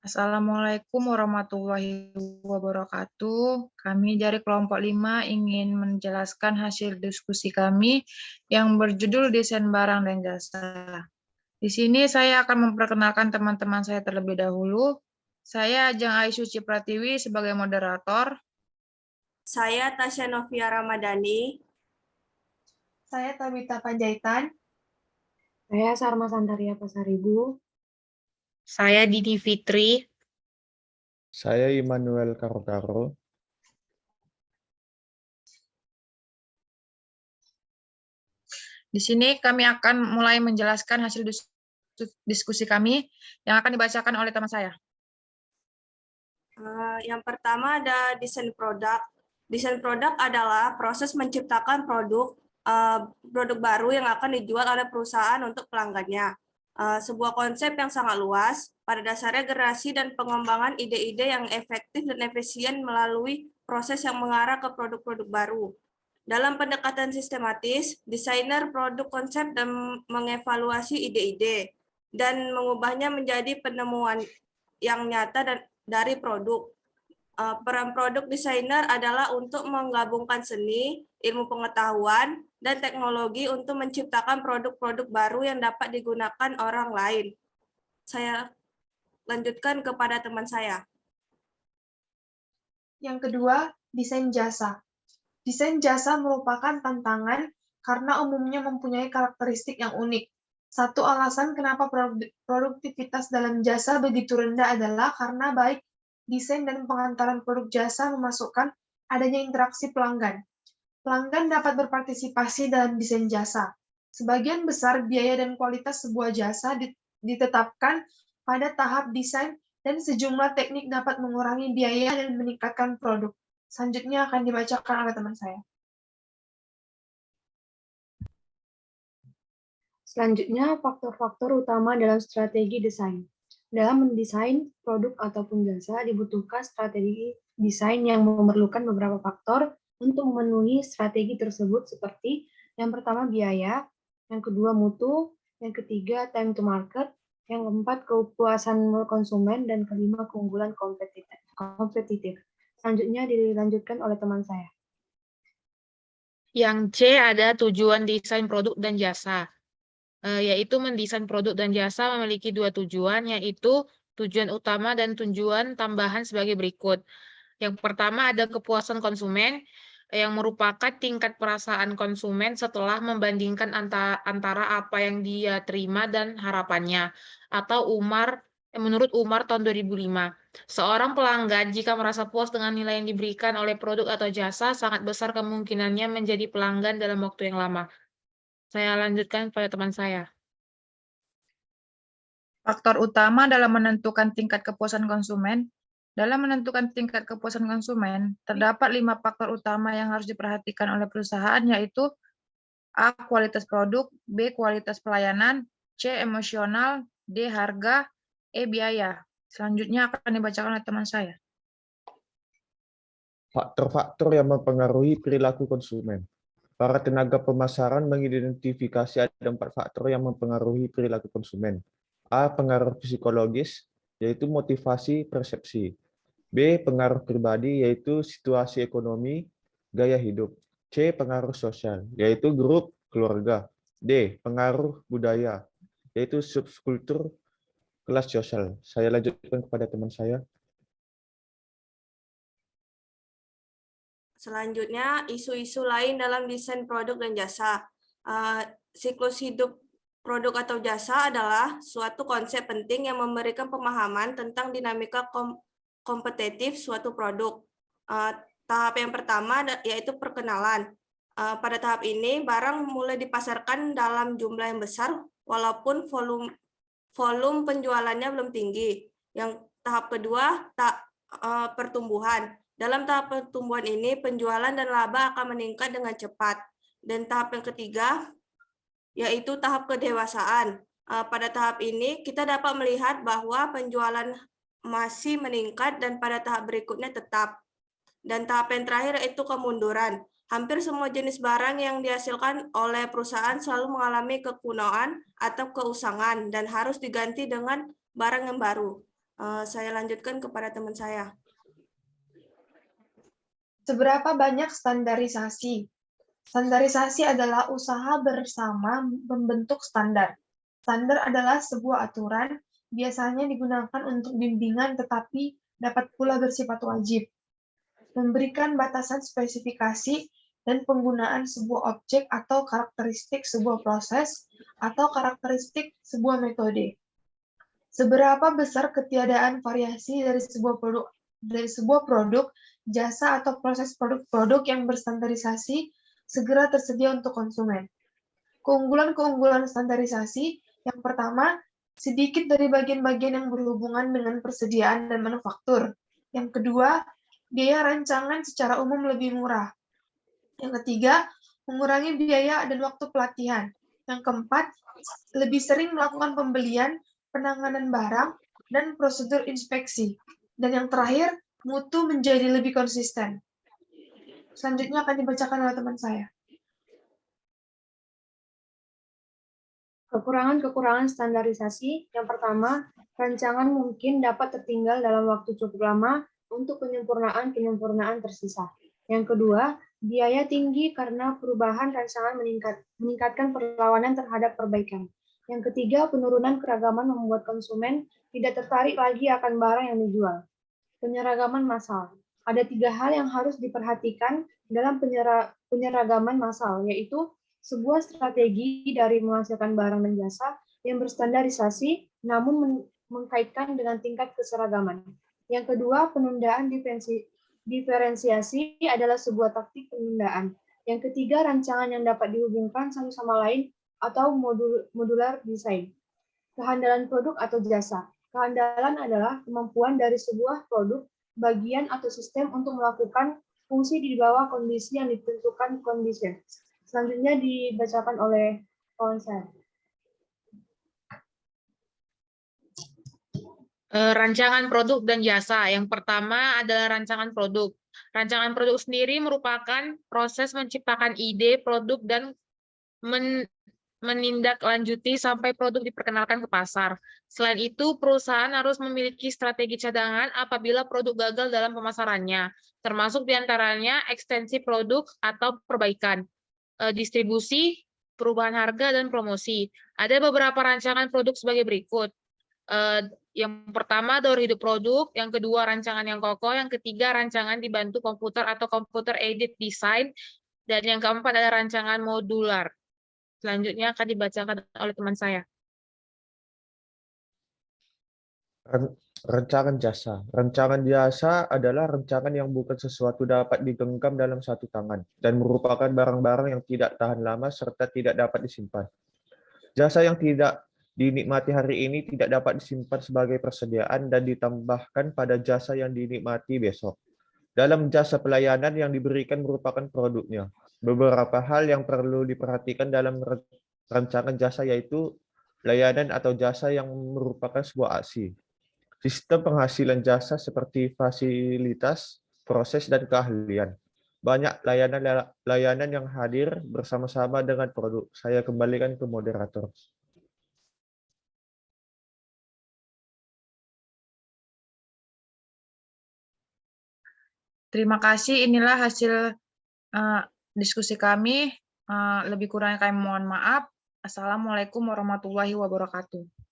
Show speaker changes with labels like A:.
A: Assalamualaikum warahmatullahi wabarakatuh. Kami dari kelompok 5 ingin menjelaskan hasil diskusi kami yang berjudul Desain Barang dan Jasa. Di sini saya akan memperkenalkan teman-teman saya terlebih dahulu. Saya Ajeng Aisyah Cipratiwi sebagai moderator.
B: Saya Tasya Novia Ramadhani.
C: Saya Tabita Panjaitan.
D: Saya Sarma Santaria Pasaribu.
E: Saya Didi Fitri.
F: Saya Immanuel Karokaro.
A: Di sini kami akan mulai menjelaskan hasil diskusi kami yang akan dibacakan oleh teman saya.
B: Yang pertama ada desain produk. Desain produk adalah proses menciptakan produk baru yang akan dijual oleh perusahaan untuk pelanggannya. Sebuah konsep yang sangat luas, pada dasarnya generasi dan pengembangan ide-ide yang efektif dan efisien melalui proses yang mengarah ke produk-produk baru. Dalam pendekatan sistematis, desainer produk konsep dan mengevaluasi ide-ide dan mengubahnya menjadi penemuan yang nyata dari produk. Peran produk desainer adalah untuk menggabungkan seni, ilmu pengetahuan, dan teknologi untuk menciptakan produk-produk baru yang dapat digunakan orang lain. Saya lanjutkan kepada teman saya.
C: Yang kedua, desain jasa. Desain jasa merupakan tantangan karena umumnya mempunyai karakteristik yang unik. Satu alasan kenapa produktivitas dalam jasa begitu rendah adalah karena baik desain dan pengantaran produk jasa memasukkan adanya interaksi pelanggan. Pelanggan dapat berpartisipasi dalam desain jasa. Sebagian besar biaya dan kualitas sebuah jasa ditetapkan pada tahap desain dan sejumlah teknik dapat mengurangi biaya dan meningkatkan produk. Selanjutnya akan dibacakan oleh teman saya.
D: Selanjutnya, faktor-faktor utama dalam strategi desain. Dalam mendesain produk ataupun jasa, dibutuhkan strategi desain yang memerlukan beberapa faktor untuk memenuhi strategi tersebut seperti yang pertama biaya, yang kedua mutu, yang ketiga time to market, yang keempat kepuasan konsumen, dan kelima keunggulan kompetitif. Selanjutnya dilanjutkan oleh teman saya.
E: Yang C ada tujuan desain produk dan jasa, yaitu mendesain produk dan jasa memiliki dua tujuan, yaitu tujuan utama dan tujuan tambahan sebagai berikut. Yang pertama ada kepuasan konsumen, yang merupakan tingkat perasaan konsumen setelah membandingkan antara apa yang dia terima dan harapannya, atau menurut Umar tahun 2005. Seorang pelanggan jika merasa puas dengan nilai yang diberikan oleh produk atau jasa, sangat besar kemungkinannya menjadi pelanggan dalam waktu yang lama. Saya lanjutkan pada teman saya.
A: Faktor utama dalam menentukan tingkat kepuasan konsumen. Dalam menentukan tingkat kepuasan konsumen, terdapat 5 faktor utama yang harus diperhatikan oleh perusahaan, yaitu A. Kualitas produk, B. Kualitas pelayanan, C. Emosional, D. Harga, E. Biaya. Selanjutnya akan dibacakan oleh teman saya.
F: Faktor-faktor yang mempengaruhi perilaku konsumen. Para tenaga pemasaran mengidentifikasi ada 4 faktor yang mempengaruhi perilaku konsumen. A. Pengaruh psikologis, yaitu motivasi persepsi. B. Pengaruh pribadi, yaitu situasi ekonomi, gaya hidup. C. Pengaruh sosial, yaitu grup, keluarga. D. Pengaruh budaya, yaitu subkultur, kelas sosial. Saya lanjutkan kepada teman saya.
B: Selanjutnya, isu-isu lain dalam desain produk dan jasa. Siklus hidup produk atau jasa adalah suatu konsep penting yang memberikan pemahaman tentang dinamika kompetitif suatu produk. Tahap yang pertama yaitu perkenalan. Pada tahap ini, barang mulai dipasarkan dalam jumlah yang besar, walaupun volume penjualannya belum tinggi. Yang tahap kedua, pertumbuhan. Dalam tahap pertumbuhan ini, penjualan dan laba akan meningkat dengan cepat. Dan tahap yang ketiga, yaitu tahap kedewasaan. Pada tahap ini, kita dapat melihat bahwa penjualan masih meningkat dan pada tahap berikutnya tetap. Dan tahap yang terakhir yaitu kemunduran. Hampir semua jenis barang yang dihasilkan oleh perusahaan selalu mengalami kekunoan atau keusangan dan harus diganti dengan barang yang baru. Saya lanjutkan kepada teman saya.
C: Seberapa banyak standarisasi? Standarisasi adalah usaha bersama membentuk standar. Standar adalah sebuah aturan, biasanya digunakan untuk bimbingan tetapi dapat pula bersifat wajib. Memberikan batasan spesifikasi dan penggunaan sebuah objek atau karakteristik sebuah proses atau karakteristik sebuah metode. Seberapa besar ketiadaan variasi dari sebuah produk, jasa atau proses produk-produk yang berstandarisasi segera tersedia untuk konsumen. Keunggulan-keunggulan standarisasi, yang pertama, sedikit dari bagian-bagian yang berhubungan dengan persediaan dan manufaktur. Yang kedua, biaya rancangan secara umum lebih murah. Yang ketiga, mengurangi biaya dan waktu pelatihan. Yang keempat, lebih sering melakukan pembelian, penanganan barang, dan prosedur inspeksi. Dan yang terakhir, mutu menjadi lebih konsisten. Selanjutnya akan dibacakan oleh teman saya.
D: Kekurangan-kekurangan standarisasi. Yang pertama, rancangan mungkin dapat tertinggal dalam waktu cukup lama untuk penyempurnaan tersisa. Yang kedua, biaya tinggi karena perubahan rancangan meningkatkan perlawanan terhadap perbaikan. Yang ketiga, penurunan keragaman membuat konsumen tidak tertarik lagi akan barang yang dijual. Penyeragaman massal. Ada 3 hal yang harus diperhatikan dalam penyeragaman massal, yaitu sebuah strategi dari menghasilkan barang dan jasa yang berstandarisasi namun mengkaitkan dengan tingkat keseragaman. Yang kedua, penundaan diferensiasi adalah sebuah taktik penundaan. Yang ketiga, rancangan yang dapat dihubungkan satu sama lain atau modular design. Kehandalan produk atau jasa. Kehandalan adalah kemampuan dari sebuah produk, bagian atau sistem untuk melakukan fungsi di bawah kondisi yang ditentukan kondisi. Selanjutnya dibacakan oleh kawan saya.
E: Rancangan produk dan jasa. Yang pertama adalah rancangan produk. Rancangan produk sendiri merupakan proses menciptakan ide, produk, dan menindaklanjuti sampai produk diperkenalkan ke pasar. Selain itu, perusahaan harus memiliki strategi cadangan apabila produk gagal dalam pemasarannya, termasuk diantaranya ekstensi produk atau perbaikan, distribusi, perubahan harga, dan promosi. Ada beberapa rancangan produk sebagai berikut. Yang pertama, daur hidup produk. Yang kedua, rancangan yang kokoh. Yang ketiga, rancangan dibantu komputer atau computer aided design. Dan yang keempat adalah rancangan modular. Selanjutnya akan dibacakan oleh teman saya.
F: Rancangan jasa. Rancangan jasa adalah rancangan yang bukan sesuatu dapat digenggam dalam satu tangan dan merupakan barang-barang yang tidak tahan lama serta tidak dapat disimpan. Jasa yang tidak dinikmati hari ini tidak dapat disimpan sebagai persediaan dan ditambahkan pada jasa yang dinikmati besok. Dalam jasa pelayanan yang diberikan merupakan produknya. Beberapa hal yang perlu diperhatikan dalam rancangan jasa yaitu layanan atau jasa yang merupakan sebuah aksi. Sistem penghasilan jasa seperti fasilitas, proses, dan keahlian. Banyak layanan yang hadir bersama-sama dengan produk. Saya kembalikan ke moderator.
A: Terima kasih. Inilah hasil diskusi kami. Lebih kurangnya kami mohon maaf. Assalamualaikum warahmatullahi wabarakatuh.